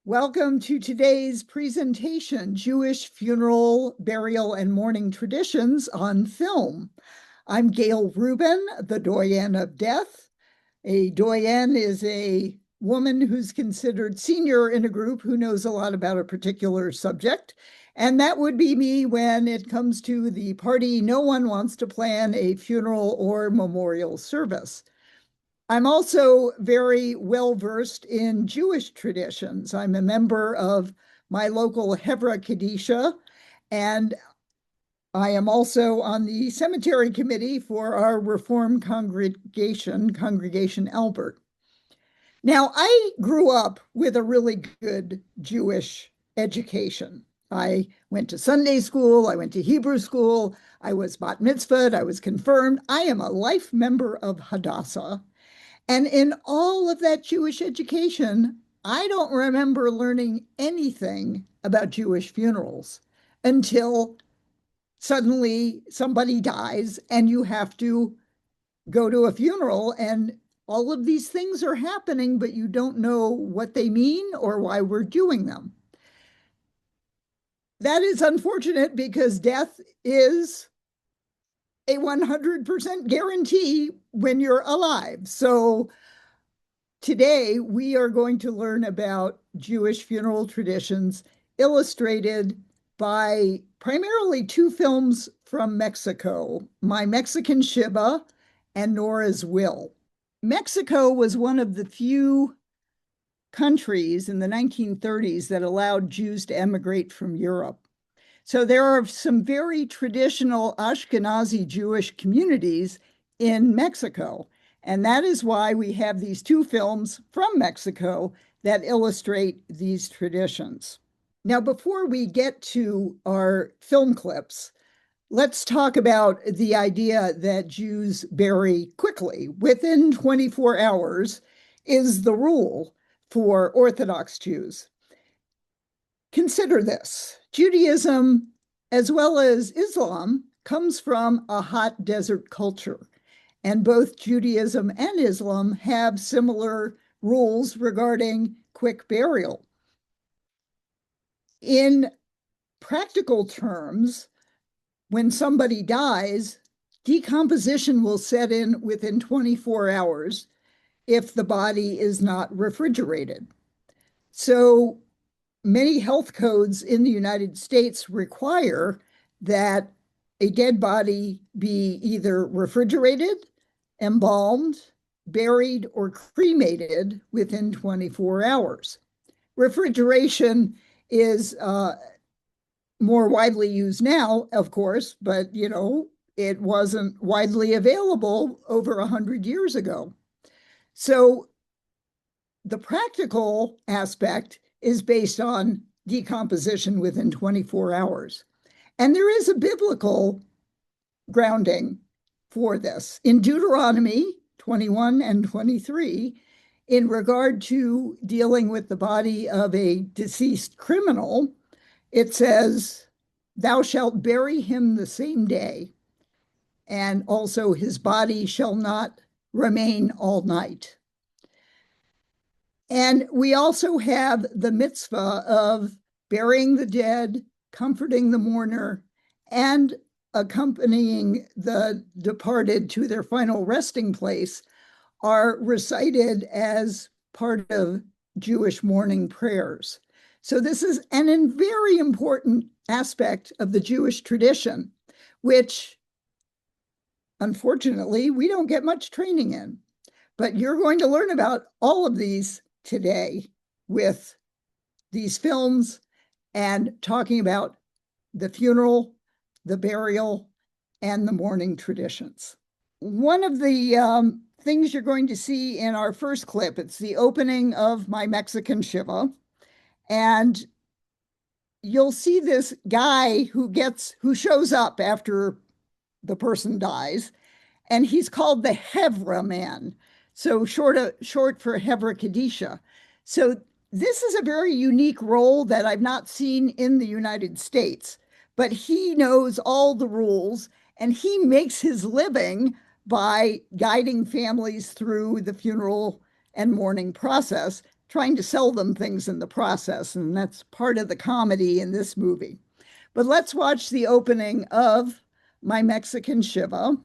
Welcome to today's presentation, Jewish Funeral, Burial, and Mourning Traditions on Film. I'm Gail Rubin, the Doyenne of Death. A Doyenne is a woman who's considered senior in a group who knows a lot about a particular subject. And that would be me when it comes to the party no one wants to plan a funeral or memorial service. I'm also very well versed in Jewish traditions. I'm a member of my local Chevra Kadisha, and I am also on the cemetery committee for our Reform congregation, Congregation Albert. Now, I grew up with a really good Jewish education. I went to Sunday school, I went to Hebrew school, I was bat mitzvahed, I was confirmed. I am a life member of Hadassah. And in all of that Jewish education, I don't remember learning anything about Jewish funerals until suddenly somebody dies and you have to go to a funeral, and all of these things are happening, but you don't know what they mean or why we're doing them. That is unfortunate because death is a 100% guarantee when you're alive. So today, we are going to learn about Jewish funeral traditions illustrated by primarily two films from Mexico, My Mexican Shivah and Nora's Will. Mexico was one of the few countries in the 1930s that allowed Jews to emigrate from Europe. So there are some very traditional Ashkenazi Jewish communities in Mexico. And that is why we have these two films from Mexico that illustrate these traditions. Now, before we get to our film clips, let's talk about the idea that Jews bury quickly. Within 24 hours is the rule for Orthodox Jews. Consider this: Judaism, as well as Islam, comes from a hot desert culture. And both Judaism and Islam have similar rules regarding quick burial. In practical terms, when somebody dies, decomposition will set in within 24 hours if the body is not refrigerated. So many health codes in the United States require that a dead body be either refrigerated, embalmed, buried, or cremated within 24 hours. Refrigeration is more widely used now, of course, but it wasn't widely available over 100 years ago. So the practical aspect is based on decomposition within 24 hours. And there is a biblical grounding for this. In Deuteronomy 21 and 23, in regard to dealing with the body of a deceased criminal, it says, "Thou shalt bury him the same day, and also his body shall not remain all night." And we also have the mitzvah of burying the dead, comforting the mourner, and accompanying the departed to their final resting place are recited as part of Jewish mourning prayers. So this is a very important aspect of the Jewish tradition, which unfortunately we don't get much training in. But you're going to learn about all of these today with these films and talking about the funeral, the burial, and the mourning traditions. One of the things you're going to see in our first clip, it's the opening of My Mexican Shivah, and you'll see this guy who shows up after the person dies, and he's called the Chevra man. So short for Chevra Kadisha. So this is a very unique role that I've not seen in the United States, but he knows all the rules and he makes his living by guiding families through the funeral and mourning process, trying to sell them things in the process, and that's part of the comedy in this movie. But let's watch the opening of My Mexican Shivah.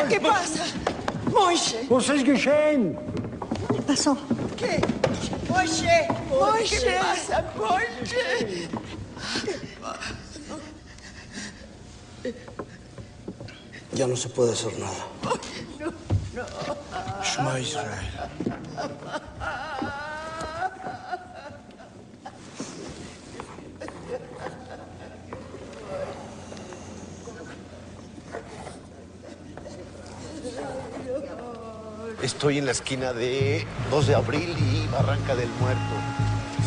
¿Qué pasa? Moishe. Was ist geschehen? ¿Qué pasó? ¿Qué? Moishe. Moishe. ¿Qué pasa, Moishe? Ya no se puede hacer nada. No, no. Shema Israel. Estoy en la esquina de 2 de abril y Barranca del Muerto.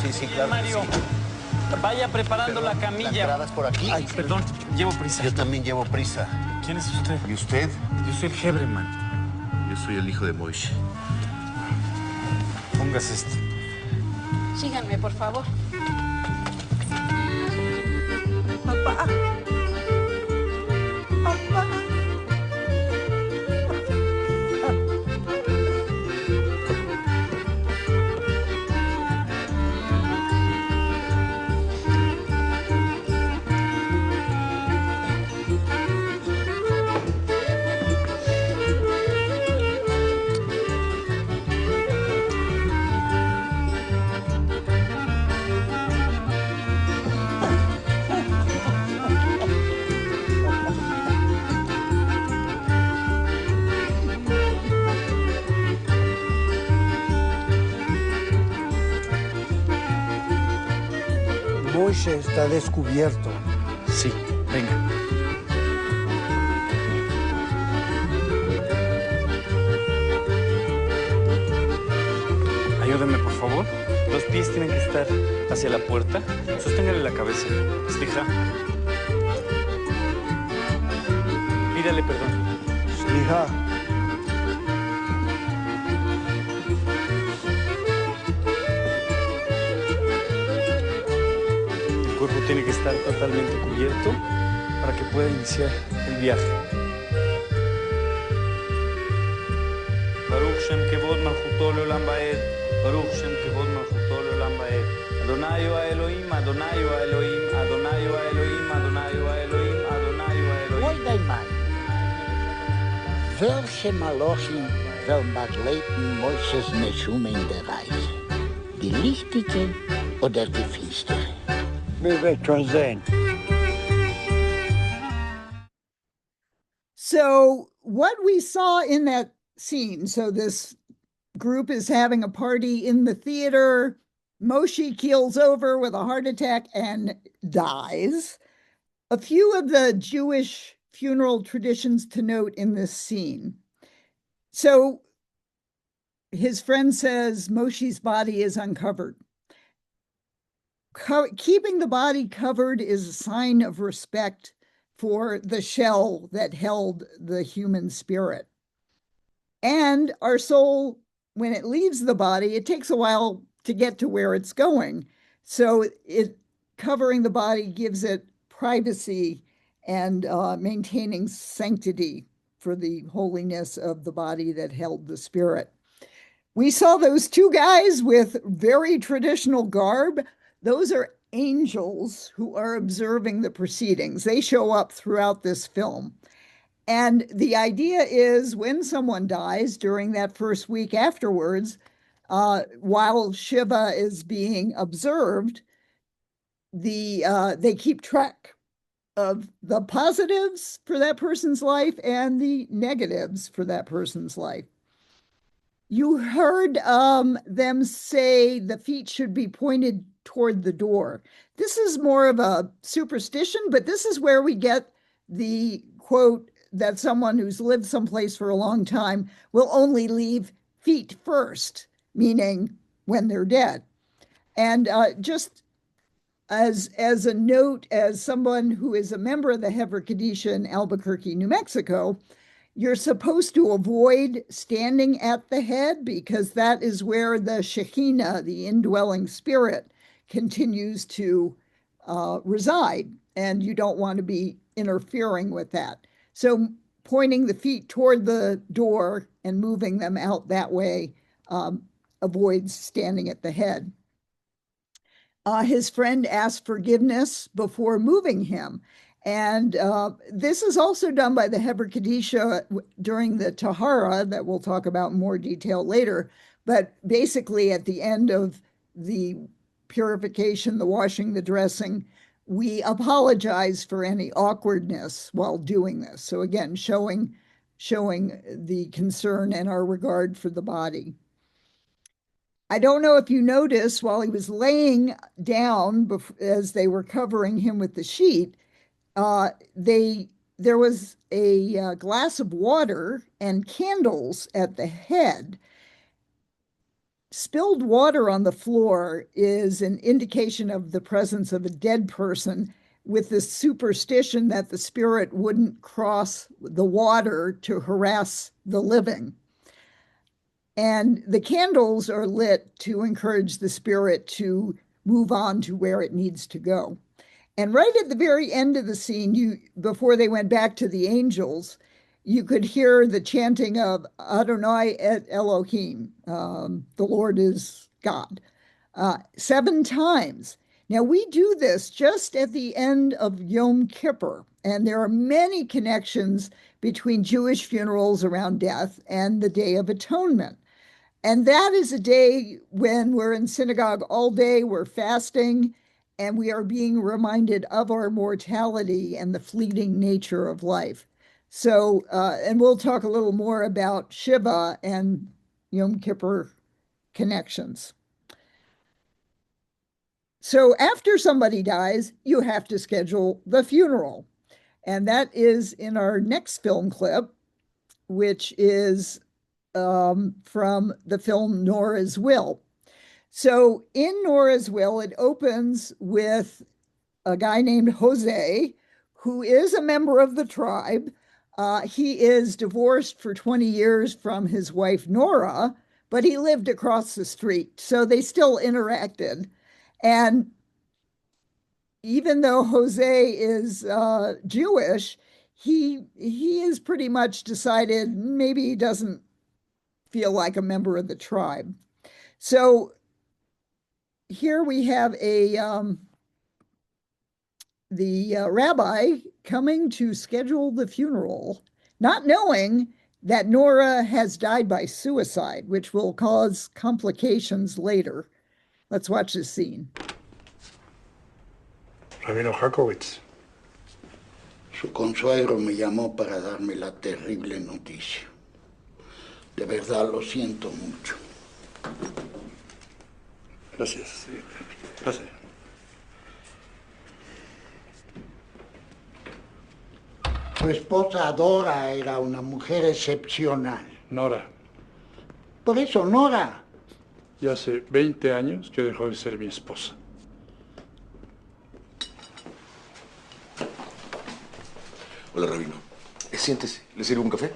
Sí, sí, claro. Mario, Sí. vaya preparando Perdón, la camilla. ¿La entrada es por aquí? Ay, perdón, llevo prisa. Yo también llevo prisa. ¿Quién es usted? ¿Y usted? Yo soy el Hebreman. Yo soy el hijo de Moishe. Póngase esto. Síganme, por favor. Papá. Papá. Moishe está descubierto. Sí, venga. Ayúdeme, por favor. Los pies tienen que estar hacia la puerta. Sosténgale la cabeza. Slija. Pídale perdón. Slija. El cuerpo tiene que estar totalmente cubierto para que pueda iniciar el viaje. Baruch Shem Kevod Malchuto Leolam Vaed. Baruch Shem Kevod Malchuto Leolam Vaed. Adonai wa Elohim, Adonai wa Elohim, Adonai wa Elohim, Adonai wa Elohim, Adonai wa Elohim. Mooi bij mij. Welche Malochim wel begleiten Moses Neshume in der Reise? Die lichtige oder die finstere? Wir werden schon sehen. So, what we saw in that scene, so this group is having a party in the theater. Moshe keels over with a heart attack and dies. A few of the Jewish funeral traditions to note in this scene. So, his friend says Moshe's body is uncovered. Keeping the body covered is a sign of respect for the shell that held the human spirit. And our soul, when it leaves the body, it takes a while to get to where it's going. So covering the body gives it privacy and maintaining sanctity for the holiness of the body that held the spirit. We saw those two guys with very traditional garb. Those are angels who are observing the proceedings. They show up throughout this film. And the idea is when someone dies during that first week afterwards, while Shiva is being observed, they keep track of the positives for that person's life and the negatives for that person's life. You heard them say the feet should be pointed toward the door. This is more of a superstition, but this is where we get the quote that someone who's lived someplace for a long time will only leave feet first, meaning when they're dead. And just as a note, as someone who is a member of the Chevra Kadisha in Albuquerque, New Mexico, you're supposed to avoid standing at the head because that is where the Shekhinah, the indwelling spirit, continues to reside, and you don't want to be interfering with that. So pointing the feet toward the door and moving them out that way avoids standing at the head. His friend asked forgiveness before moving him. And this is also done by the Chevra Kadisha during the tahara that we'll talk about in more detail later. But basically, at the end of the purification, the washing, the dressing, we apologize for any awkwardness while doing this. So again, showing the concern and our regard for the body. I don't know if you noticed while he was laying down as they were covering him with the sheet, there was a glass of water and candles at the head. Spilled water on the floor is an indication of the presence of a dead person, with the superstition that the spirit wouldn't cross the water to harass the living. And the candles are lit to encourage the spirit to move on to where it needs to go. And right at the very end of the scene, before they went back to the angels, you could hear the chanting of Adonai et Elohim, the Lord is God, 7 times. Now, we do this just at the end of Yom Kippur, and there are many connections between Jewish funerals around death and the Day of Atonement. And that is a day when we're in synagogue all day, we're fasting, and we are being reminded of our mortality and the fleeting nature of life. So, and we'll talk a little more about Shivah and Yom Kippur connections. So after somebody dies, you have to schedule the funeral. And that is in our next film clip, which is from the film Nora's Will. So in Nora's Will, it opens with a guy named Jose, who is a member of the tribe. He is divorced for 20 years from his wife, Nora, but he lived across the street. So they still interacted. And even though Jose is Jewish, he is pretty much decided maybe he doesn't feel like a member of the tribe. So here we have the rabbi coming to schedule the funeral, not knowing that Nora has died by suicide, which will cause complications later. Let's watch this scene. Rabino Jacobitz. Su consuegro me llamó para darme la terrible noticia. De verdad lo siento mucho. Gracias. Gracias. Su esposa Dora era una mujer excepcional. Nora, Por eso, Nora. ya hace 20 años que dejó de ser mi esposa. Hola, Rabino. Siéntese. ¿Le sirvo un café?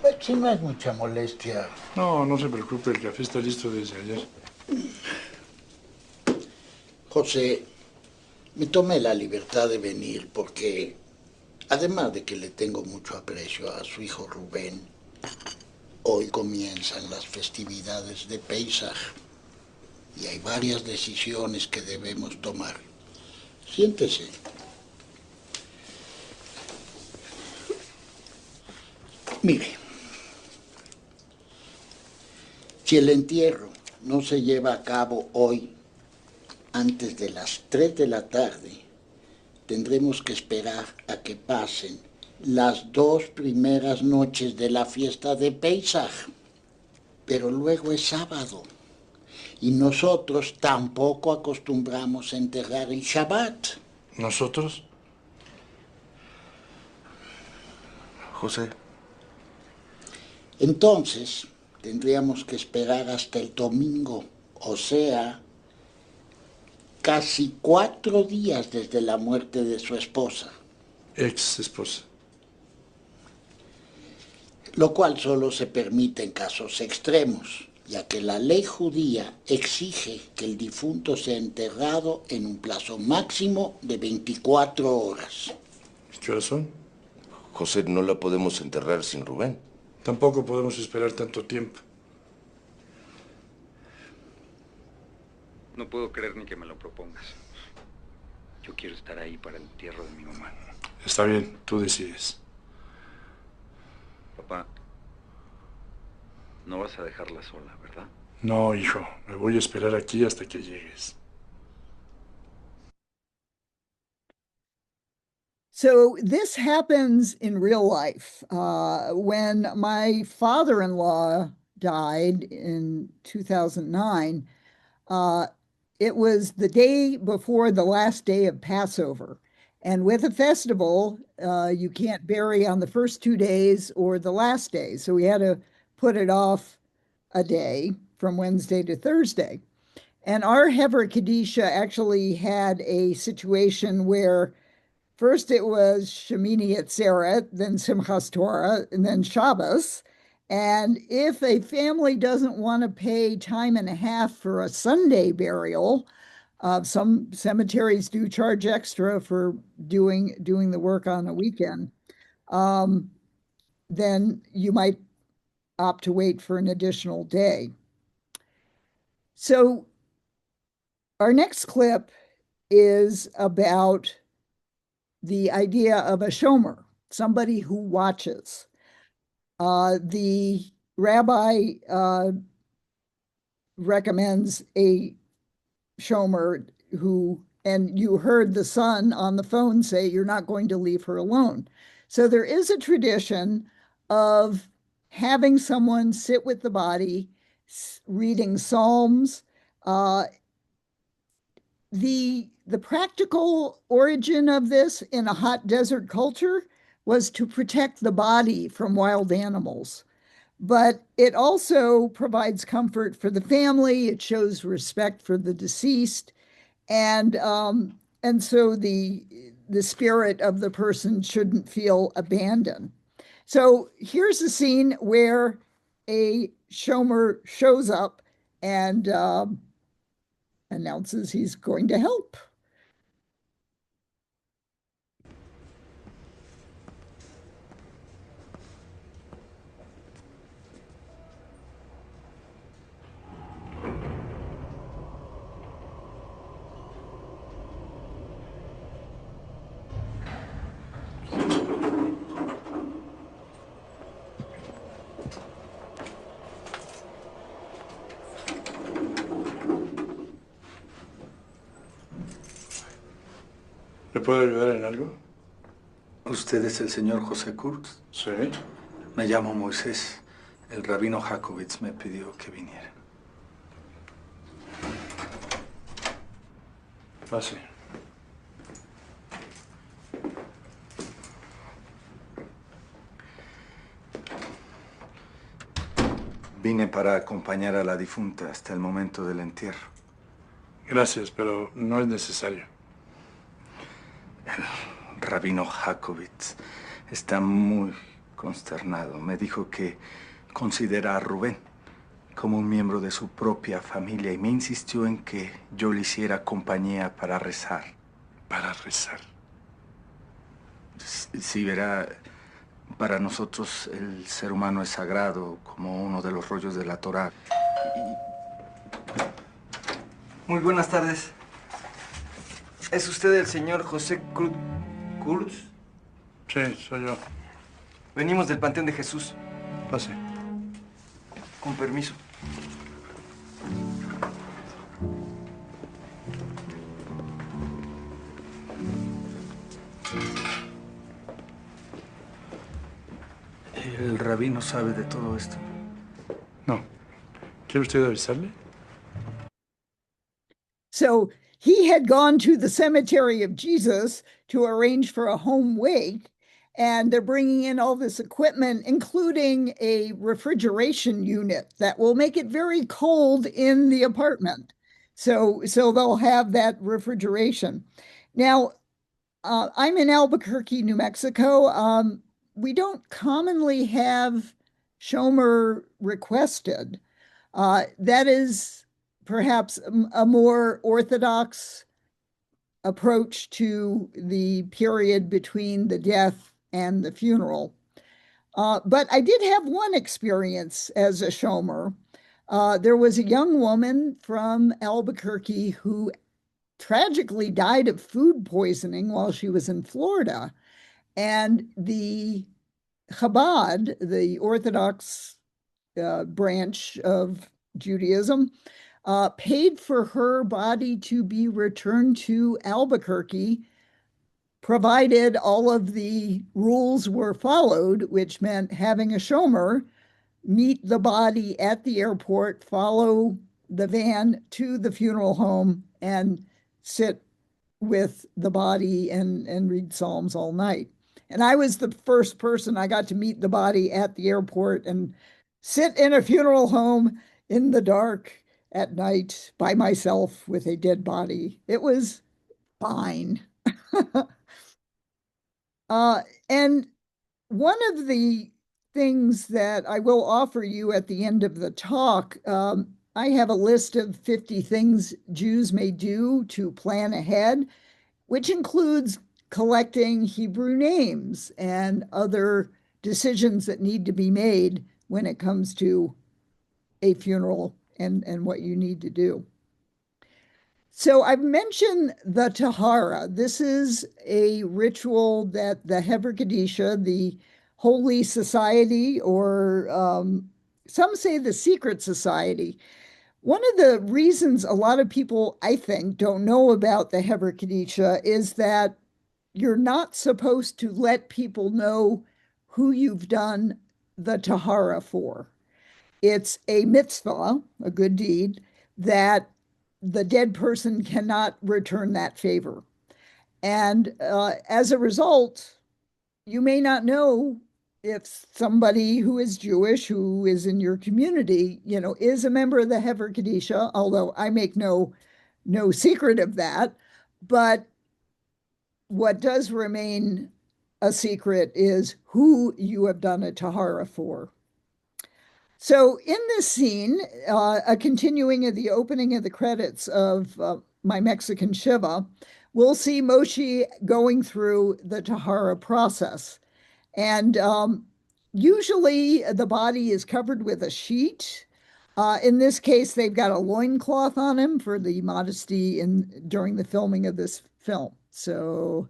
Pues, si no es mucha molestia. No, no se preocupe, el café está listo desde ayer. José, me tomé la libertad de venir porque, además de que le tengo mucho aprecio a su hijo Rubén, hoy comienzan las festividades de Pesaj y hay varias decisiones que debemos tomar. Siéntese. Mire, si el entierro no se lleva a cabo hoy, antes de las 3 de la tarde, tendremos que esperar a que pasen las 2 primeras noches de la fiesta de Pesaj. Pero luego es sábado. Y nosotros tampoco acostumbramos a enterrar en Shabbat. ¿Nosotros? José. Entonces, tendríamos que esperar hasta el domingo, o sea, casi 4 días desde la muerte de su esposa. Ex esposa. Lo cual solo se permite en casos extremos, ya que la ley judía exige que el difunto sea enterrado en un plazo máximo de 24 horas. ¿Qué horas son? José, no la podemos enterrar sin Rubén. Tampoco podemos esperar tanto tiempo. No puedo creer ni que me lo propongas. Yo quiero estar ahí para el entierro de mi mamá. Está bien, tú decides. Papá, no vas a dejarla sola, ¿verdad? No, hijo, me voy a esperar aquí hasta que llegues. So this happens in real life. When my father-in-law died in 2009, it was the day before the last day of Passover. And with a festival, you can't bury on the first 2 days or the last day. So we had to put it off a day from Wednesday to Thursday. And our Chevra Kadisha actually had a situation where first it was Shemini Atzeret, then Simchas Torah, and then Shabbos. And if a family doesn't want to pay time and a half for a Sunday burial, some cemeteries do charge extra for doing the work on a weekend. Then you might opt to wait for an additional day. So our next clip is about the idea of a shomer, somebody who watches. The rabbi recommends a shomer who, and you heard the son on the phone say, you're not going to leave her alone. So there is a tradition of having someone sit with the body, reading psalms. The practical origin of this in a hot desert culture was to protect the body from wild animals. But it also provides comfort for the family. It shows respect for the deceased, and so the spirit of the person shouldn't feel abandoned. So here's a scene where a shomer shows up and announces he's going to help. ¿Me puedo ayudar en algo? ¿Usted es el señor José Kurtz? Sí. Me llamo Moisés. El rabino Jacobitz me pidió que viniera. Pase. Vine para acompañar a la difunta hasta el momento del entierro. Gracias, pero no es necesario. El rabino Jacobitz está muy consternado. Me dijo que considera a Rubén como un miembro de su propia familia y me insistió en que yo le hiciera compañía para rezar. ¿Para rezar? Sí, verá, para nosotros el ser humano es sagrado como uno de los rollos de la Torá. Muy buenas tardes. ¿Es usted el señor José Kurtz? Sí, soy yo. Venimos del Panteón de Jesús. Pase. Con permiso. ¿El rabino sabe de todo esto? No. ¿Quiere usted avisarle? So he had gone to the cemetery of Jesus to arrange for a home wake, and they're bringing in all this equipment, including a refrigeration unit that will make it very cold in the apartment. So they'll have that refrigeration. Now, I'm in Albuquerque, New Mexico. We don't commonly have shomer requested. That is perhaps a more orthodox approach to the period between the death and the funeral. But I did have one experience as a shomer. There was a young woman from Albuquerque who tragically died of food poisoning while she was in Florida. And the Chabad, the Orthodox branch of Judaism, paid for her body to be returned to Albuquerque, provided all of the rules were followed, which meant having a shomer meet the body at the airport, follow the van to the funeral home, and sit with the body and read Psalms all night. And I was the first person. I got to meet the body at the airport and sit in a funeral home in the dark at night by myself with a dead body. It was fine. And one of the things that I will offer you at the end of the talk, I have a list of 50 things Jews may do to plan ahead, which includes collecting Hebrew names and other decisions that need to be made when it comes to a funeral and what you need to do. So I've mentioned the tahara. This is a ritual that the Chevra Kadisha, the Holy Society, or some say the Secret Society. One of the reasons a lot of people, I think, don't know about the Chevra Kadisha is that you're not supposed to let people know who you've done the tahara for. It's a mitzvah, a good deed, that the dead person cannot return that favor. And as a result, you may not know if somebody who is Jewish, who is in your community, is a member of the Chevra Kadisha, although I make no secret of that. But what does remain a secret is who you have done a tahara for. So in this scene, a continuing of the opening of the credits of my Mexican shivah, we'll see Moshe going through the tahara process. And usually the body is covered with a sheet. In this case, they've got a loincloth on him for the modesty during the filming of this film. So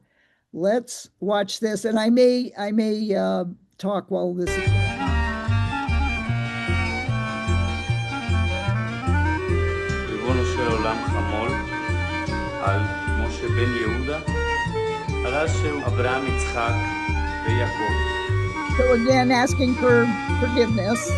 let's watch this. And I may talk while this is going on. ריבונו של עולם חמול על משה בן יהודה, הרז של אברהם, יצחק ויעקב. So again, asking for forgiveness.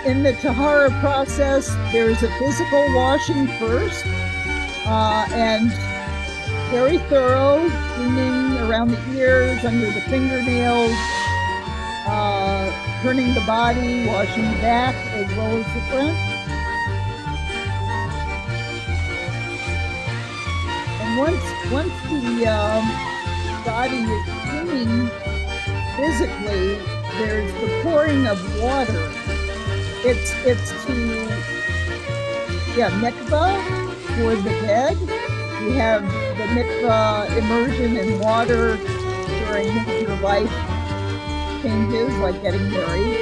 In the tahara process, there's a physical washing first, and very thorough cleaning around the ears, under the fingernails, turning the body, washing the back as well as the front. And once the body is clean physically, there's the pouring of water. It's to, mikvah for the dead. We have the mikvah immersion in water during major life changes, like getting married.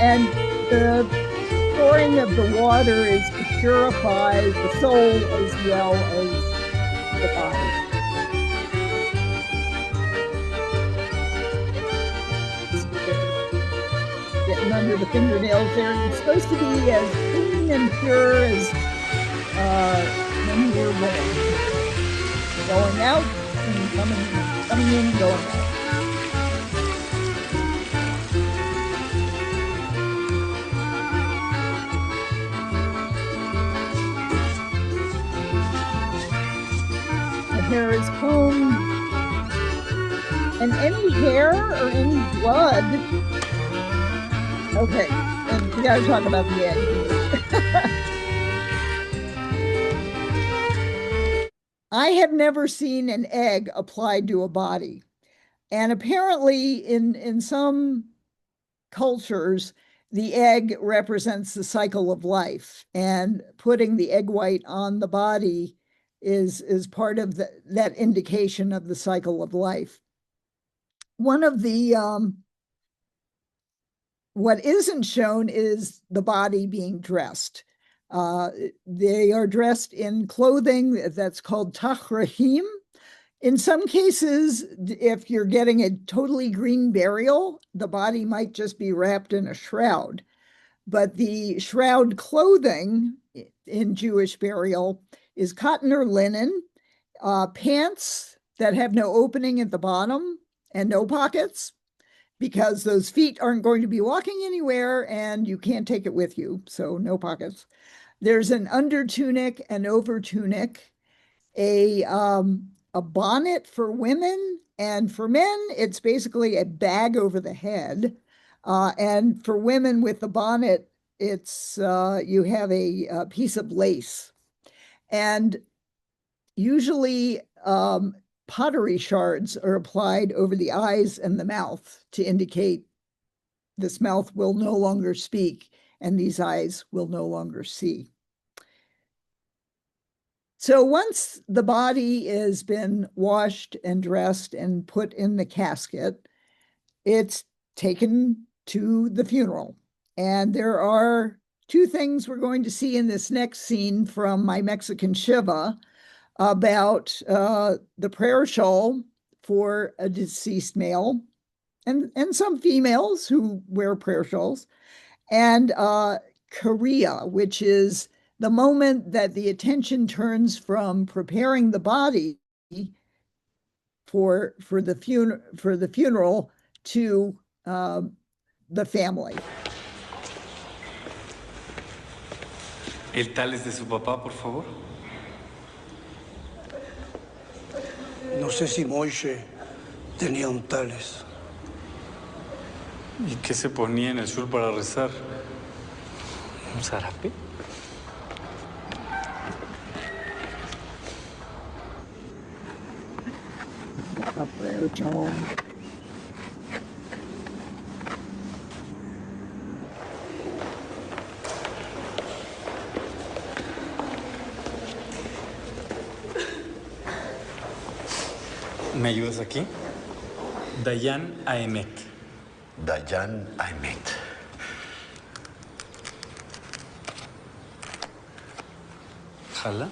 And the pouring of the water is to purify the soul as well as the body. down under the fingernails. They're supposed to be as clean and pure as when you were born. Going out and coming in and going out. The hair is combed, and any hair or any blood. Okay, and we gotta talk about the egg. I have never seen an egg applied to a body. And apparently in some cultures, the egg represents the cycle of life, and putting the egg white on the body is part of that indication of the cycle of life. One of the what isn't shown is the body being dressed. They are dressed in clothing that's called taharas. In some cases, if you're getting a totally green burial, the body might just be wrapped in a shroud. But the shroud clothing in Jewish burial is cotton or linen, pants that have no opening at the bottom and no pockets, because those feet aren't going to be walking anywhere and you can't take it with you, so no pockets. There's an under tunic and over tunic, a bonnet for women, and for men, it's basically a bag over the head. And for women with the bonnet, it's you have a piece of lace. And usually pottery shards are applied over the eyes and the mouth to indicate this mouth will no longer speak and these eyes will no longer see. So once the body has been washed and dressed and put in the casket, it's taken to the funeral. And there are two things we're going to see in this next scene from my Mexican shivah about the prayer shawl for a deceased male and some females who wear prayer shawls, and Korea, which is the moment that the attention turns from preparing the body for the funeral to the family. ¿El tales de su papá, por favor? No sé si Moishe tenía un tales. ¿Y qué se ponía en el sur para rezar? ¿Un zarape? ¿Me ayudas aquí? Doyenne Aemet. Doyenne Aemet. Jala.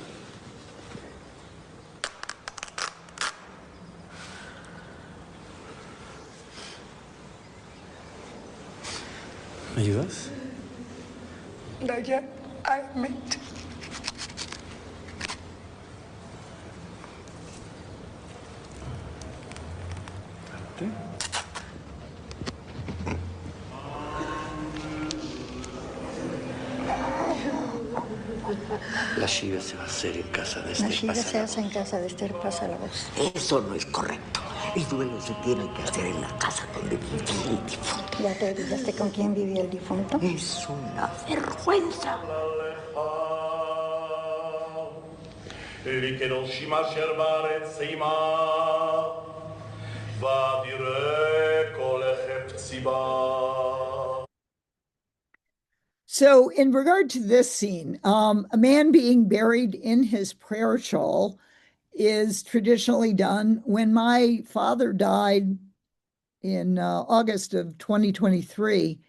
¿Me ayudas? Doyenne Aemet. La shivah se va a hacer en casa de La Esther. shivah se hace en casa de Esther, pasa la voz. Eso no es correcto. El duelo se tiene que hacer en la casa donde vivía el difunto. ¿Ya te olvidaste con quién vivía el difunto? Es una vergüenza. So in regard to this scene, a man being buried in his prayer shawl is traditionally done. When my father died in August of 2023,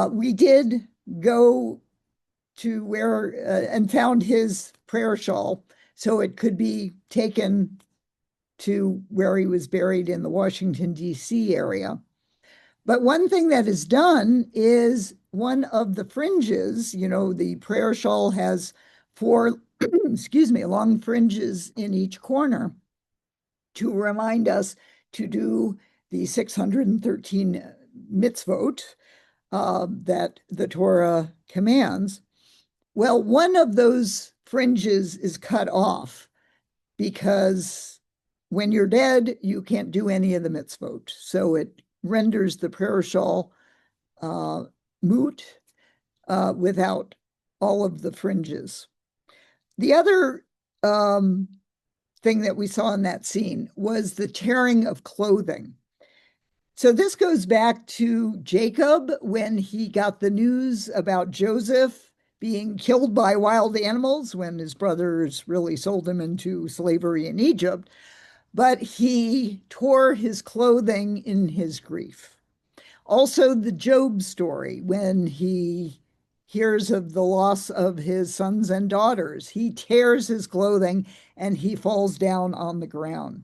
we did go to where and found his prayer shawl so it could be taken to where he was buried in the Washington, D.C. area. But one thing that is done is one of the fringes, you know, the prayer shawl has four, excuse me, long fringes in each corner to remind us to do the 613 mitzvot that the Torah commands. Well, one of those fringes is cut off because when you're dead, you can't do any of the mitzvot. So it renders the prayer shawl moot without all of the fringes. The other thing that we saw in that scene was the tearing of clothing. So this goes back to Jacob when he got the news about Joseph being killed by wild animals when his brothers really sold him into slavery in Egypt. But he tore his clothing in his grief. Also, the Job story, when he hears of the loss of his sons and daughters, he tears his clothing and he falls down on the ground.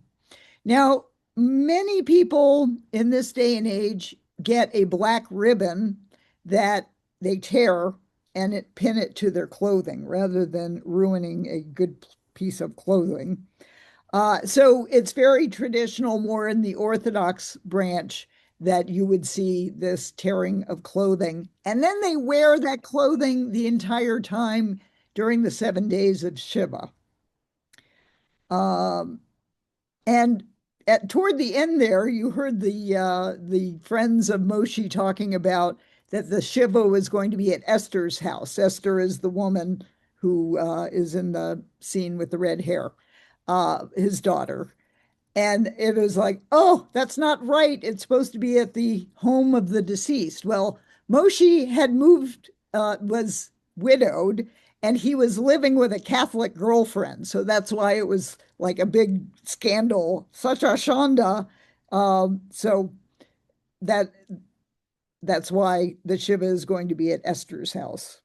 Now, many people in this day and age get a black ribbon that they tear and pin it to their clothing rather than ruining a good piece of clothing. So it's very traditional, more in the Orthodox branch, that you would see this tearing of clothing. And then they wear that clothing the entire time during the 7 days of Shiva. And toward the end there, you heard the friends of Moshe talking about that the Shiva was going to be at Esther's house. Esther is the woman who is in the scene with the red hair, his daughter. And it was like, oh, that's not right. It's supposed to be at the home of the deceased. Well, Moshe had moved, was widowed, and he was living with a Catholic girlfriend. So that's why it was like a big scandal, such a shanda. So that's why the Shiva is going to be at Esther's house.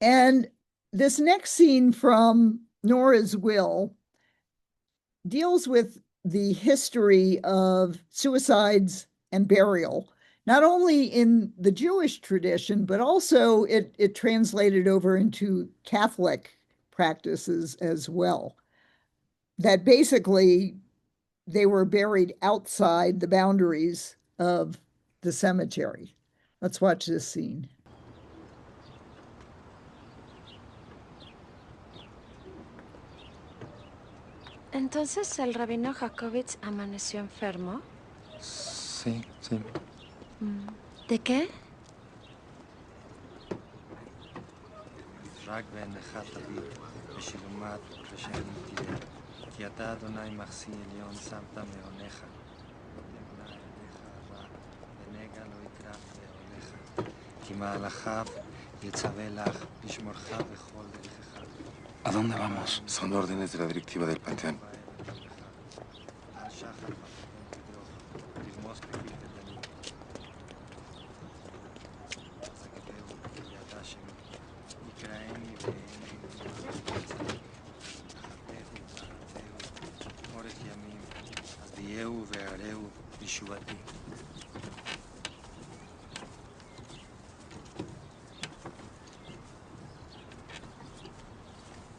And this next scene from Nora's Will deals with the history of suicides and burial, not only in the Jewish tradition, but also it translated over into Catholic practices as well. That basically they were buried outside the boundaries of the cemetery. Let's watch this scene. Entonces, ¿el rabino Jacobitz amaneció enfermo? Sí, sí. ¿De qué? רק בעיניך תביט, בשלומת ראשי תראה, כי אתה אדוני מחסי עליון שמת מעונך. נבנה ידיך רע, ונגע לא יקרב לעולך, כי מהלכיו יצווה לך, לשמורך בכל דרכך. ¿A dónde vamos? Son órdenes de la directiva del Panteón.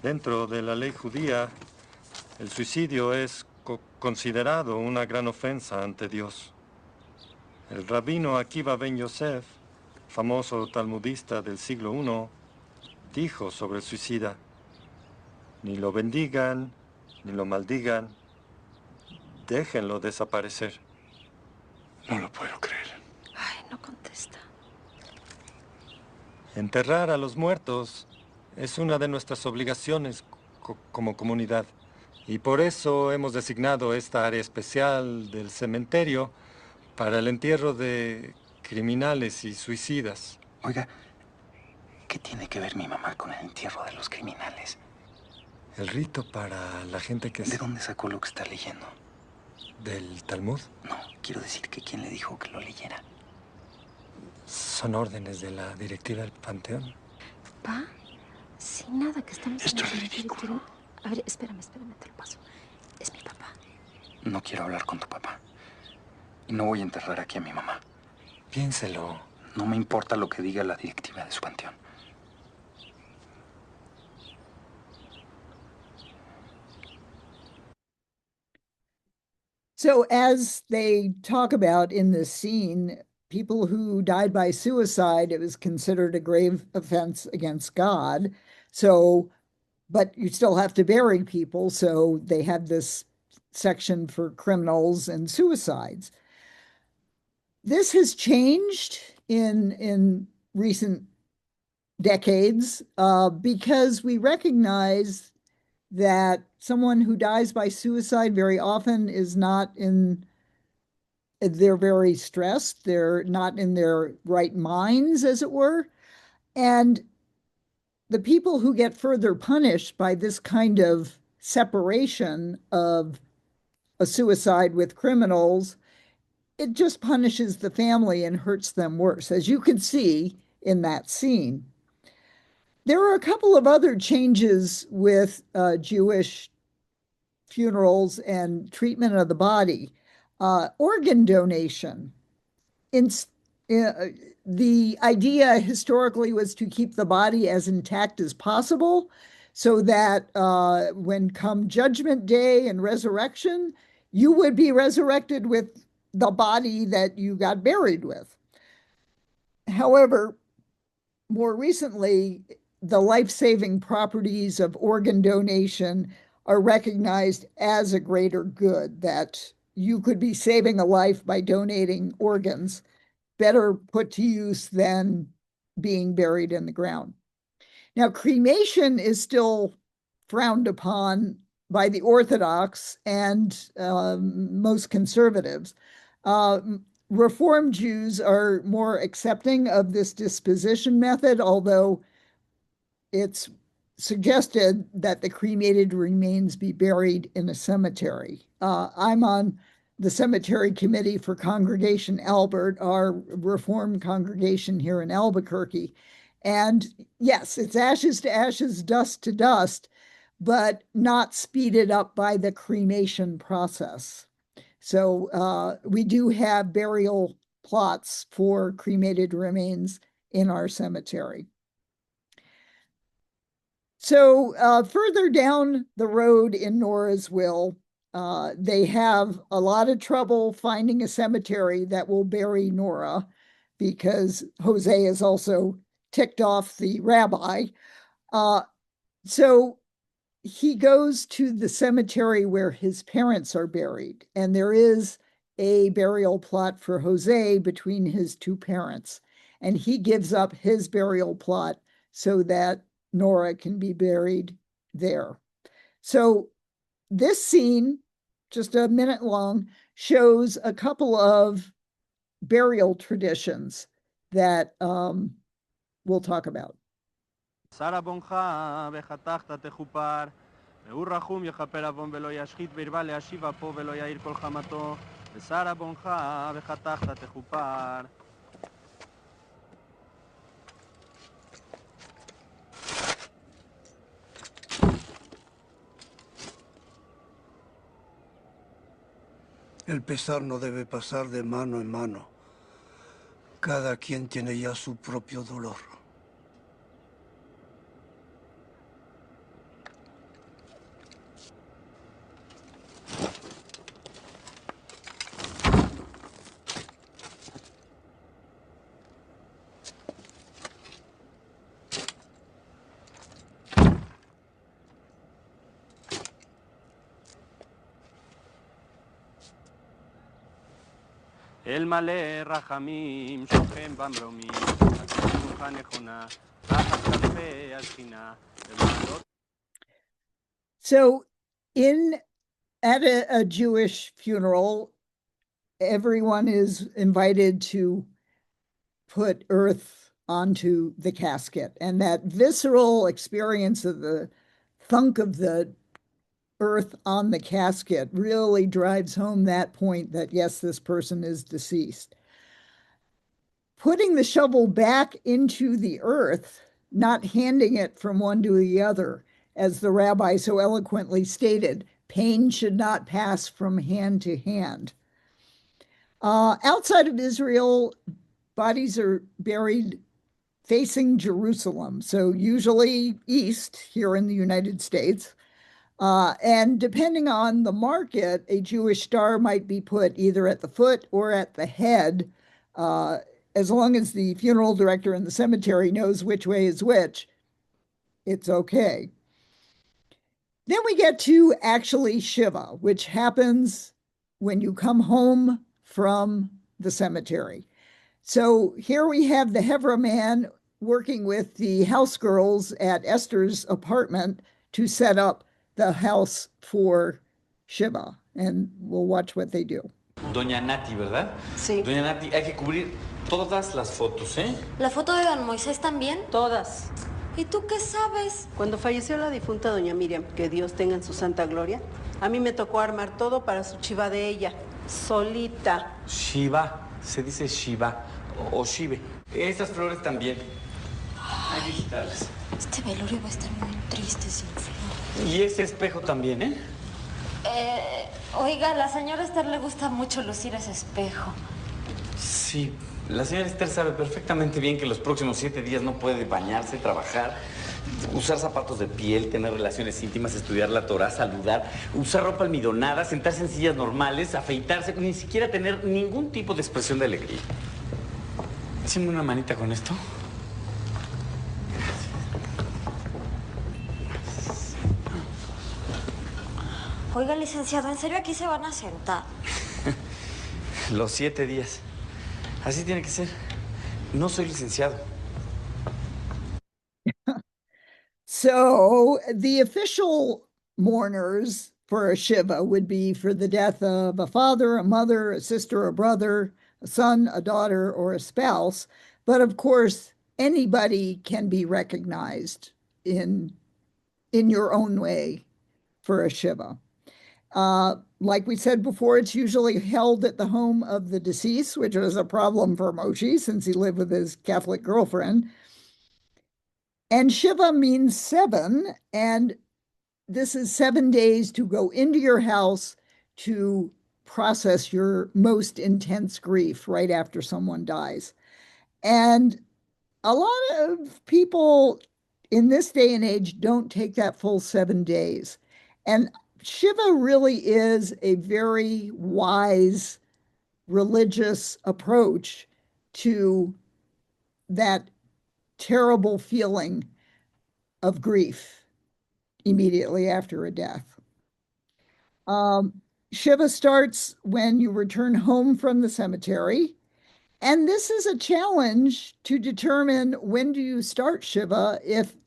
Dentro de la ley judía, el suicidio es considerado una gran ofensa ante Dios. El rabino Akiva ben Yosef, famoso talmudista del siglo I, dijo sobre el suicida: ni lo bendigan, ni lo maldigan, déjenlo desaparecer. No lo puedo creer. Ay, no contesta. Enterrar a los muertos es una de nuestras obligaciones como comunidad. Y por eso hemos designado esta área especial del cementerio para el entierro de criminales y suicidas. Oiga, ¿qué tiene que ver mi mamá con el entierro de los criminales? El rito para la gente que... ¿De dónde sacó lo que está leyendo? ¿Del Talmud? No, quiero decir que ¿quién le dijo que lo leyera? Son órdenes de la directiva del Panteón. ¿Pa? Sin nada, que estamos... Esto es ridículo. A ver, espérame, te lo paso. Es mi papá. No quiero hablar con tu papá. Y no voy a enterrar aquí a mi mamá. Piénselo. No me importa lo que diga la directiva de su panteón. So, as they talk about in this scene, people who died by suicide, it was considered a grave offense against God. So, but you still have to bury people. So, they have this section for criminals and suicides. This has changed in recent decades because we recognize that someone who dies by suicide very often is not in, they're very stressed, they're not in their right minds, as it were. And the people who get further punished by this kind of separation of a suicide with criminals, it just punishes the family and hurts them worse, as you can see in that scene. There are a couple of other changes with Jewish funerals and treatment of the body. Organ donation. In, the idea historically was to keep the body as intact as possible so that when come Judgment Day and resurrection, you would be resurrected with the body that you got buried with. However, more recently, the life-saving properties of organ donation are recognized as a greater good, that you could be saving a life by donating organs, better put to use than being buried in the ground. Now, cremation is still frowned upon by the Orthodox and most conservatives. Reform Jews are more accepting of this disposition method, although it's suggested that the cremated remains be buried in a cemetery. I'm on the cemetery committee for Congregation Albert, our Reformed congregation here in Albuquerque. And yes, it's ashes to ashes, dust to dust, but not speeded up by the cremation process. So we do have burial plots for cremated remains in our cemetery. So further down the road in Nora's will, they have a lot of trouble finding a cemetery that will bury Nora because Jose is also ticked off the rabbi. So he goes to the cemetery where his parents are buried, and there is a burial plot for Jose between his two parents, and he gives up his burial plot so that Nora can be buried there. So this scene, just a minute long, shows a couple of burial traditions that we'll talk about. שרה בונך וחתכת תכופר, והוא רחום יכפר עוון ולא ישחית וירבה להשיב אפו ולא יאיר כל חמתו, ושרה בונך וחתכת תכופר. El pesar no debe pasar de mano en mano. Cada quien tiene ya su propio dolor. אל מלא רחמים שוכן במרומים, התנוחה נכונה, תחת כנפי השכינה. So at a Jewish funeral, everyone is invited to put earth onto the casket, and that visceral experience of the thunk of the earth on the casket really drives home that point that, yes, this person is deceased. Putting the shovel back into the earth, not handing it from one to the other, as the rabbi so eloquently stated, pain should not pass from hand to hand. Outside of Israel, bodies are buried facing Jerusalem, so usually east here in the United States. And depending on the market, a Jewish star might be put either at the foot or at the head, as long as the funeral director in the cemetery knows which way is which, it's okay. Then we get to actually shivah, which happens when you come home from the cemetery. So here we have the Chevra man working with the house girls at Esther's apartment to set up the house for shivah, and we'll watch what they do. Doña Nati, ¿verdad? Sí. Doña Nati, hay que cubrir todas las fotos, ¿eh? ¿La foto de don Moisés también? Todas. ¿Y tú qué sabes? Cuando falleció la difunta doña Miriam, que Dios tenga en su santa gloria, a mí me tocó armar todo para su chiva de ella, solita. Shivah, se dice shivah o shive. Estas flores también. Hay que quitarlas. Este velorio va a estar muy triste sin flor. Y ese espejo también, ¿eh? Oiga, a la señora Esther le gusta mucho lucir ese espejo. Sí, la señora Esther sabe perfectamente bien que los próximos 7 días no puede bañarse, trabajar, usar zapatos de piel, tener relaciones íntimas, estudiar la Torá, saludar, usar ropa almidonada, sentarse en sillas normales, afeitarse, ni siquiera tener ningún tipo de expresión de alegría. Échame una manita con esto. Oiga, licenciado, ¿en serio aquí se van a sentar? Los 7 días. Así tiene que ser. No soy licenciado. So the official mourners for a shiva would be for the death of a father, a mother, a sister, a brother, a son, a daughter, or a spouse. But of course, anybody can be recognized in your own way for a shiva. Like we said before, it's usually held at the home of the deceased, which was a problem for Moshe since he lived with his Catholic girlfriend. And Shiva means 7, and this is 7 days to go into your house to process your most intense grief right after someone dies. And a lot of people in this day and age don't take that full 7 days. And Shiva really is a very wise religious approach to that terrible feeling of grief immediately after a death. Shiva starts when you return home from the cemetery. And this is a challenge to determine when do you start Shiva if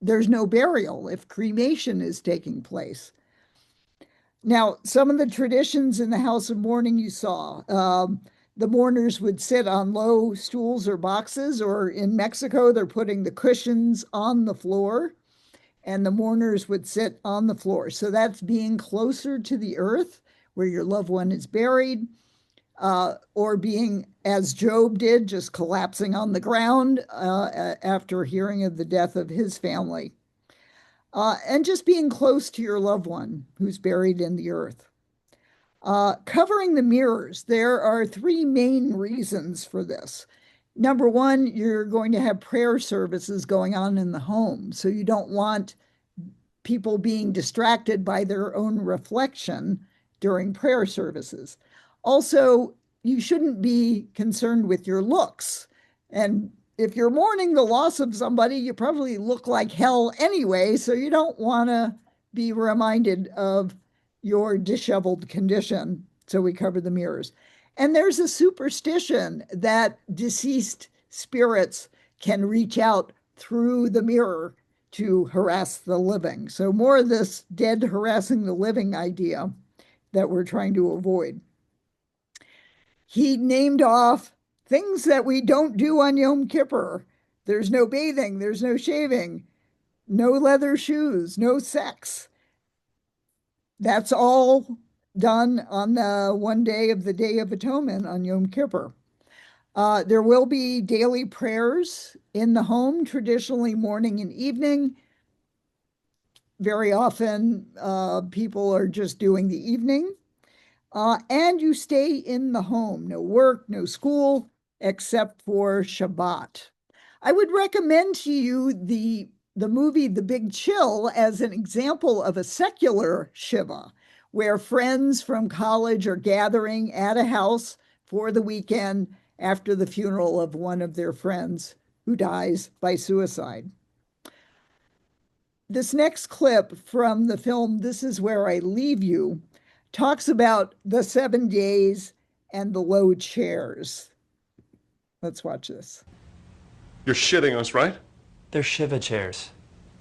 there's no burial, if cremation is taking place. Now, some of the traditions in the House of Mourning you saw, the mourners would sit on low stools or boxes, or in Mexico, they're putting the cushions on the floor, and the mourners would sit on the floor. So that's being closer to the earth where your loved one is buried, or being, as Job did, just collapsing on the ground after hearing of the death of his family. And just being close to your loved one who's buried in the earth. Covering the mirrors, there are 3 main reasons for this. Number one, you're going to have prayer services going on in the home, so you don't want people being distracted by their own reflection during prayer services. Also, you shouldn't be concerned with your looks. And if you're mourning the loss of somebody, you probably look like hell anyway, so you don't want to be reminded of your disheveled condition. So we cover the mirrors. And there's a superstition that deceased spirits can reach out through the mirror to harass the living. So more of this dead harassing the living idea that we're trying to avoid. He named off things that we don't do on Yom Kippur. There's no bathing, there's no shaving, no leather shoes, no sex. That's all done on the one day of the Day of Atonement on Yom Kippur. There will be daily prayers in the home, traditionally morning and evening. Very often, people are just doing the evening. And you stay in the home, no work, no school, except for Shabbat. I would recommend to you the movie The Big Chill as an example of a secular shivah, where friends from college are gathering at a house for the weekend after the funeral of one of their friends who dies by suicide. This next clip from the film This Is Where I Leave You talks about the 7 days and the low chairs. Let's watch this. You're shitting us, right? They're shivah chairs.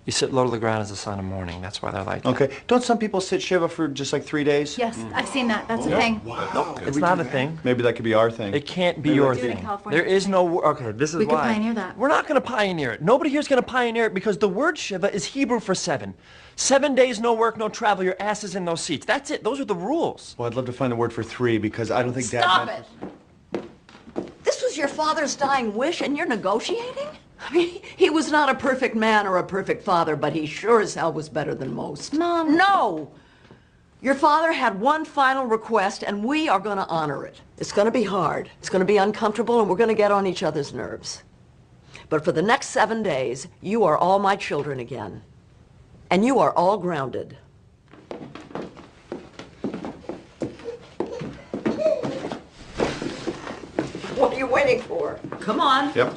You sit low to the ground as a sign of mourning. That's why they're like that. Okay. Don't some people sit shiva for just like 3 days? Yes, I've seen that. That's a thing. No, it's not a thing. Maybe that could be our thing. It can't be your do it in thing. California. There is no. Okay, this is We could why. pioneer that. We're not going to pioneer it. Nobody here's going to pioneer it because the word shiva is Hebrew for 7. 7 days, no work, no travel. Your ass is in those seats. That's it. Those are the rules. Well, I'd love to find the word for 3 because I don't think Dad Stop meant... it! This was your father's dying wish and you're negotiating? I mean, he was not a perfect man or a perfect father, but he sure as hell was better than most. Mom. No! Your father had one final request and we are going to honor it. It's going to be hard. It's going to be uncomfortable and we're going to get on each other's nerves. But for the next 7 days, you are all my children again. And you are all grounded. What are you waiting for? Come on. Yep.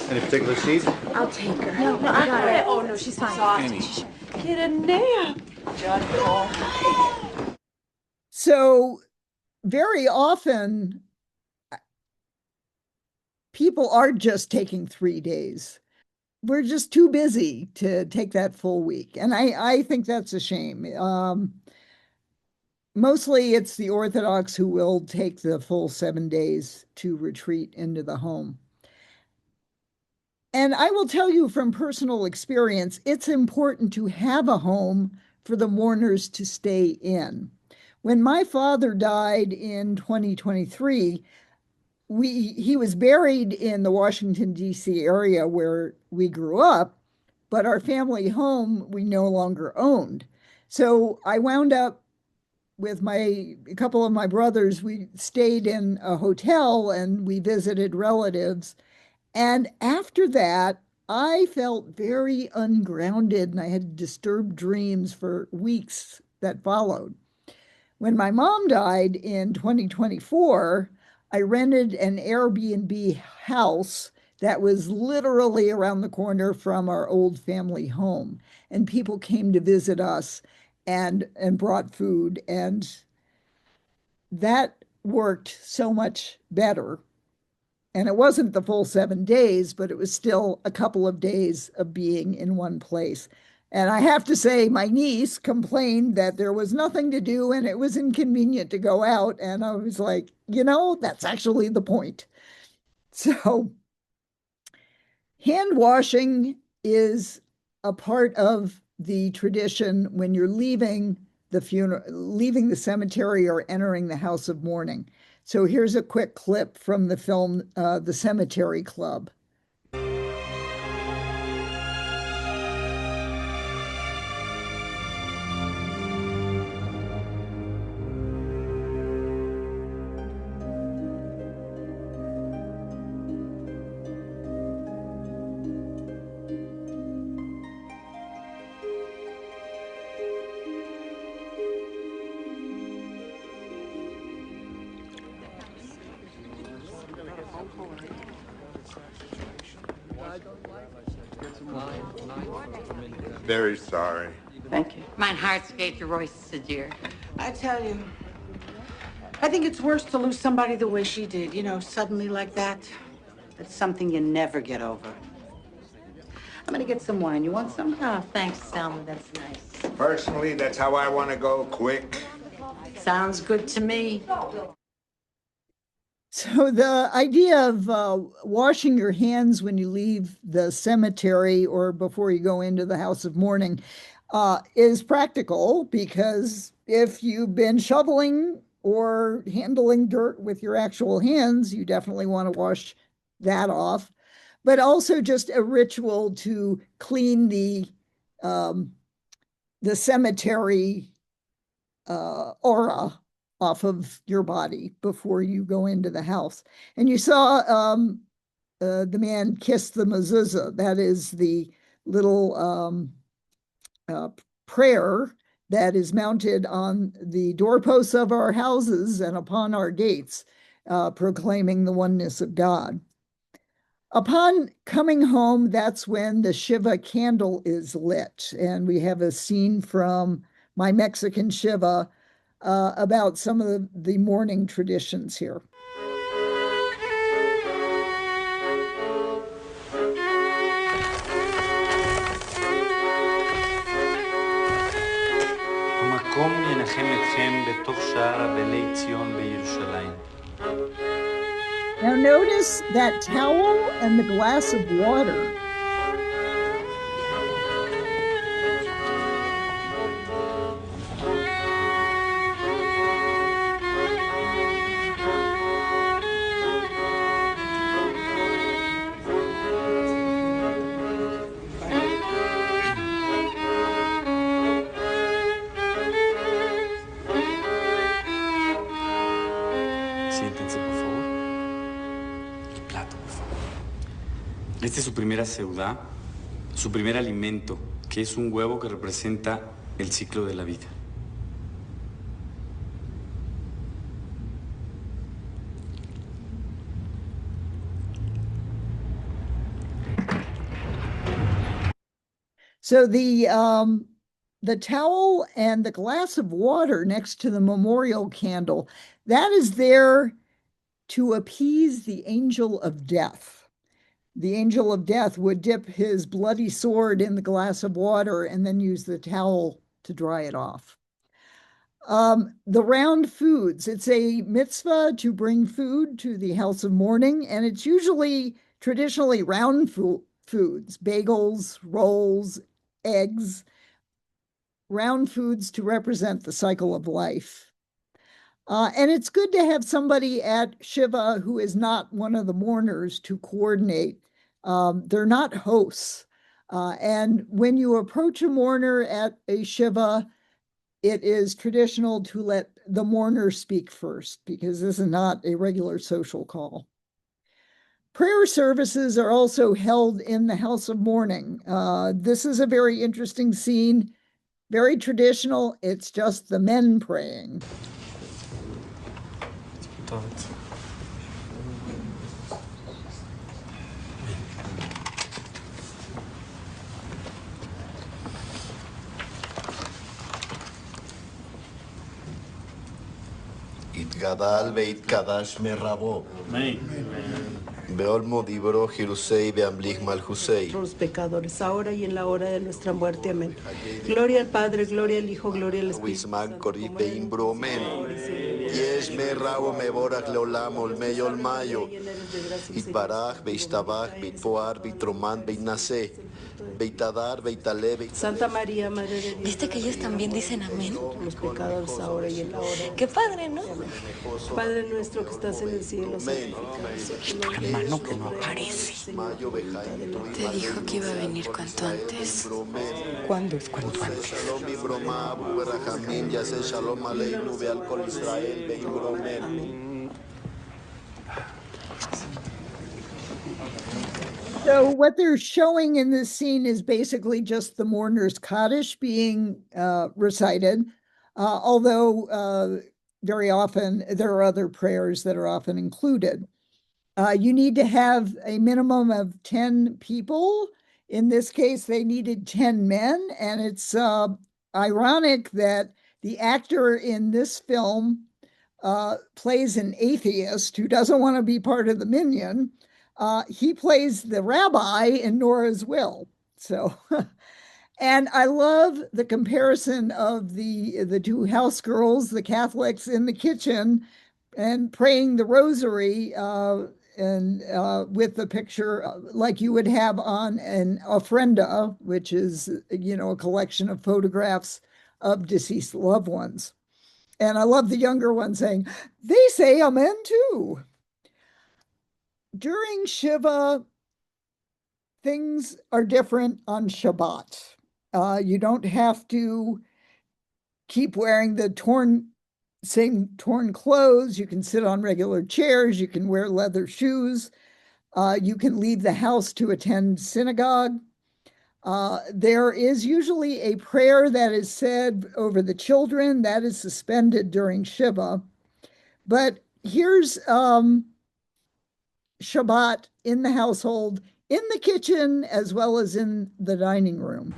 Any particular seat? I'll take her. No, I got it. Oh, no, she's fine. Get a nap. So very often people are just taking 3 days. We're just too busy to take that full week. And I think that's a shame. Mostly it's the Orthodox who will take the full 7 days to retreat into the home. And I will tell you from personal experience, it's important to have a home for the mourners to stay in. When my father died in 2023, he was buried in the Washington, D.C. area where we grew up, but our family home we no longer owned. So I wound up with a couple of my brothers. We stayed in a hotel and we visited relatives. And after that, I felt very ungrounded and I had disturbed dreams for weeks that followed. When my mom died in 2024, I rented an Airbnb house that was literally around the corner from our old family home. And people came to visit us and brought food. And that worked so much better. And it wasn't the full 7 days, but it was still a couple of days of being in one place. And I have to say, my niece complained that there was nothing to do and it was inconvenient to go out. And I was like, that's actually the point. So hand washing is a part of the tradition when you're leaving the cemetery or entering the house of mourning. So here's a quick clip from the film, The Cemetery Club. Very sorry. Thank you. Mein Herz geht Royce zu dir. I tell you, I think it's worse to lose somebody the way she did, suddenly like that. It's something you never get over. I'm gonna get some wine. You want some? Oh, thanks, Selma. That's nice. Personally, that's how I want to go, quick. Sounds good to me. So the idea of washing your hands when you leave the cemetery or before you go into the house of mourning is practical, because if you've been shoveling or handling dirt with your actual hands, you definitely want to wash that off. But also just a ritual to clean the cemetery aura off of your body before you go into the house. And you saw the man kiss the mezuzah. That is the little prayer that is mounted on the doorposts of our houses and upon our gates, proclaiming the oneness of God. Upon coming home, that's when the shivah candle is lit. And we have a scene from My Mexican Shivah about some of the mourning traditions here. המקום ינחם אתכם בתוך שער אבלי ציון בירושלים. Now notice that towel and the glass of water. Siéntense, por favor. El plato, por favor. Esta es su primera seudá, su primer alimento, que es un huevo que representa el ciclo de la vida. So the towel and the glass of water next to the memorial candle, that is there to appease the angel of death. The angel of death would dip his bloody sword in the glass of water and then use the towel to dry it off. The round foods, it's a mitzvah to bring food to the house of mourning, and it's usually traditionally round foods, bagels, rolls, eggs, round foods to represent the cycle of life. And it's good to have somebody at Shiva who is not one of the mourners to coordinate. They're not hosts. And when you approach a mourner at a Shiva, it is traditional to let the mourner speak first because this is not a regular social call. Prayer services are also held in the house of mourning. This is a very interesting scene, very traditional. It's just the men praying. יתגדל ויתקדש מרבו. Beolmo dibro Jerusei beamblich malhusei. Los pecadores, ahora y en la hora de nuestra muerte. Amén. Gloria al Padre, gloria al Hijo, gloria al Espíritu Wisman korif beimbromen. Yes me rabo me borach leolam ol meyol mayo. Itbarach beistabach beitpoar beitroman beinase. Beitadar beitale. Santa María, Madre de Dios. ¿Viste que ellos también dicen amén? Los pecadores, ahora y en la hora. Qué padre, ¿no? Padre nuestro que estás en el cielo. Hermano, que no aparece. Te dijo que iba a venir cuanto antes. ¿Cuándo es cuanto antes? So what they're showing in this scene is basically just the mourner's Kaddish being recited, although very often there are other prayers that are often included. You need to have a minimum of 10 people. In this case, they needed 10 men, and it's ironic that the actor in this film plays an atheist who doesn't want to be part of the minyan. He plays the rabbi in Nora's will. So, and I love the comparison of the two house girls, the Catholics in the kitchen, and praying the rosary, and with the picture like you would have on an ofrenda, which is, you know, a collection of photographs of deceased loved ones. And I love the younger one saying, they say amen too. During Shiva, things are different on Shabbat. You don't have to keep wearing the torn same torn clothes. You can sit on regular chairs. You can wear leather shoes. You can leave the house to attend synagogue. There is usually a prayer that is said over the children that is suspended during Shiva. But here's Shabbat in the household, in the kitchen, as well as in the dining room.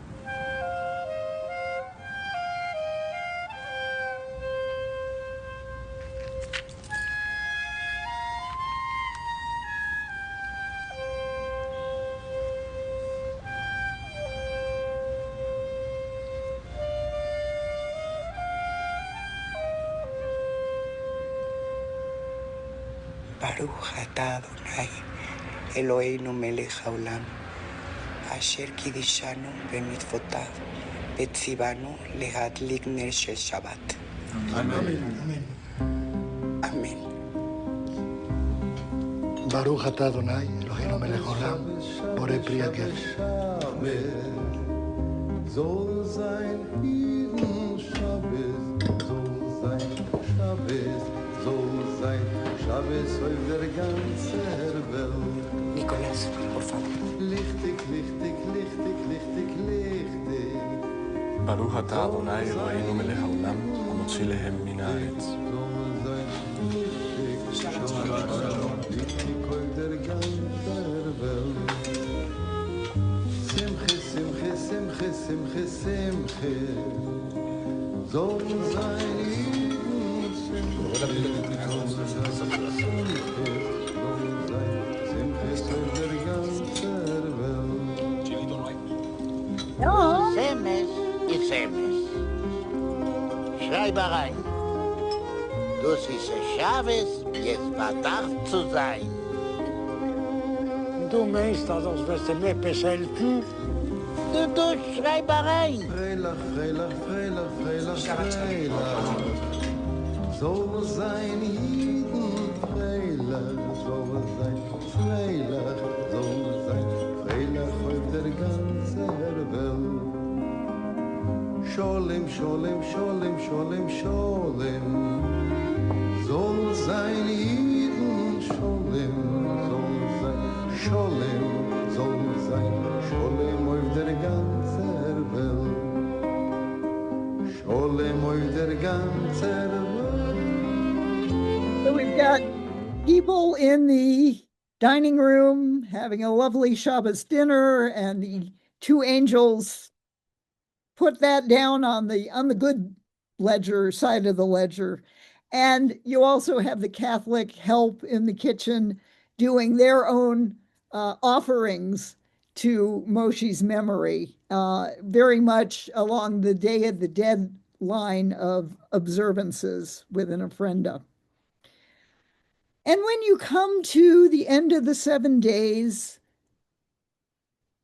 ברוך אתה אדוני אלוהינו מלך העולם אשר קידשנו במצוותיו וציוונו להדליק נר של שבת. אמן. אמן. ברוך אתה אדוני אלוהינו מלך העולם בורא פרי הגפן. Soll sein Frieden Schabbes, soll sein Schabbes, soll sein Schabbes auf der ganzen Welt. Nicolás, por favor. Lichtig, lichtig, lichtig, lichtig, lichtig. ברוך אתה אדוני אלוהינו מלך העולם המוציא להם מן הארץ. Lichtig auf der ganzen Welt. Simche, Simche, Simche, Simche, Simche. Soll sein Jeden Simche. Semmes ist Semmes. Schreib rein. Das ist ein Schabes, jetzt bedacht zu sein. Du meinst, dass wirst du mir beschelten? Du schreib rein. Freilach, Freilach, Freilach, Freilach, Freilach. Soll sein Jeden Freilach, soll sein Freilach, soll sein Freilach auf der ganzen Welt. Scholem, Scholem, Scholem, Scholem, Scholem. Soll sein Jeden Scholem, soll sein Scholem, soll sein Scholem auf der ganzen Welt. Scholem auf der ganzen Welt. So we've got people in the dining room having a lovely Shabbos dinner, and the two angels put that down on the good ledger side of the ledger. And you also have the Catholic help in the kitchen doing their own offerings to Moshe's memory, very much along the Day of the Dead line of observances with an ofrenda. And when you come to the end of the 7 days,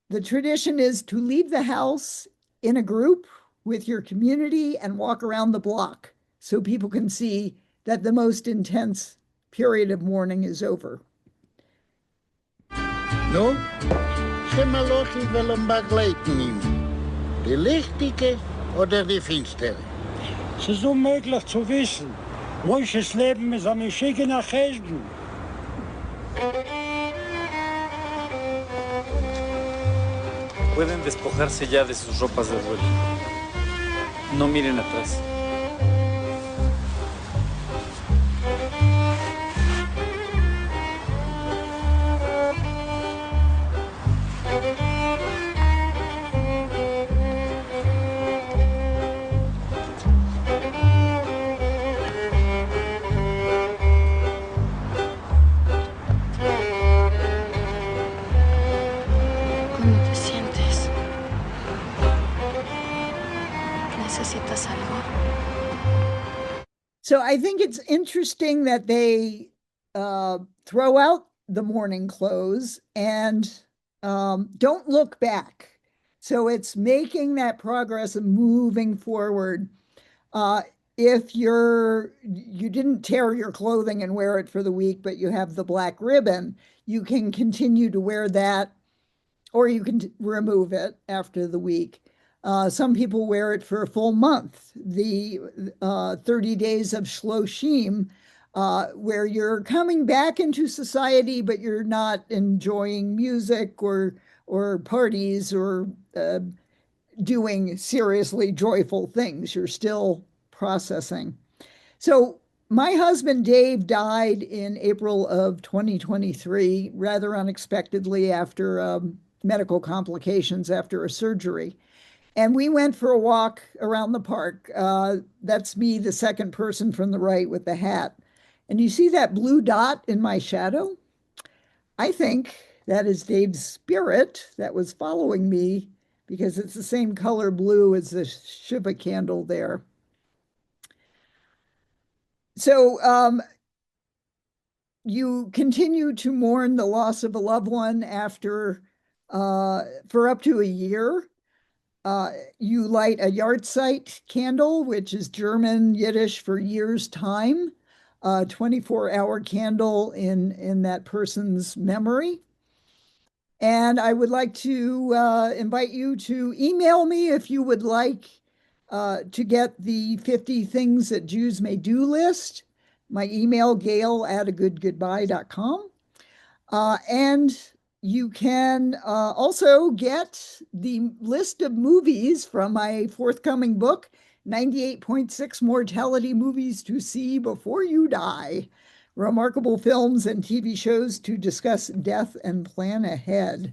the tradition is to leave the house in a group with your community and walk around the block so people can see that the most intense period of mourning is over. Nu, Schimmerlochi will begleiten ihm. Die lichtige oder die finstere? Es ist unmöglich zu wissen. Manches Leben ist eine Schicke nach Hesden. Pueden despojarse ya de sus ropas de duelo. No miren atrás. ¿Cómo te sientes? ¿Necesitas algo? So I think it's interesting that they throw out the mourning clothes and don't look back. So it's making that progress and moving forward. If you didn't tear your clothing and wear it for the week, but you have the black ribbon, you can continue to wear that, or you can remove it after the week. Some people wear it for a full month. The 30 days of shloshim, where you're coming back into society, but you're not enjoying music or parties or doing seriously joyful things. You're still processing. So my husband Dave died in April of 2023, rather unexpectedly after medical complications after a surgery. And we went for a walk around the park. That's me, the second person from the right with the hat. And you see that blue dot in my shadow? I think that is Dave's spirit that was following me because it's the same color blue as the shivah candle there. So you continue to mourn the loss of a loved one after for up to a year. You light a Yahrzeit candle, which is German Yiddish for year's time, a 24-hour candle in that person's memory. And I would like to invite you to email me if you would like to get the 50 things that Jews may do list. My email, gail@agoodgoodbye.com. And you can also get the list of movies from my forthcoming book, 98.6 Mortality Movies to See Before You Die. Remarkable films and TV shows to discuss death and plan ahead.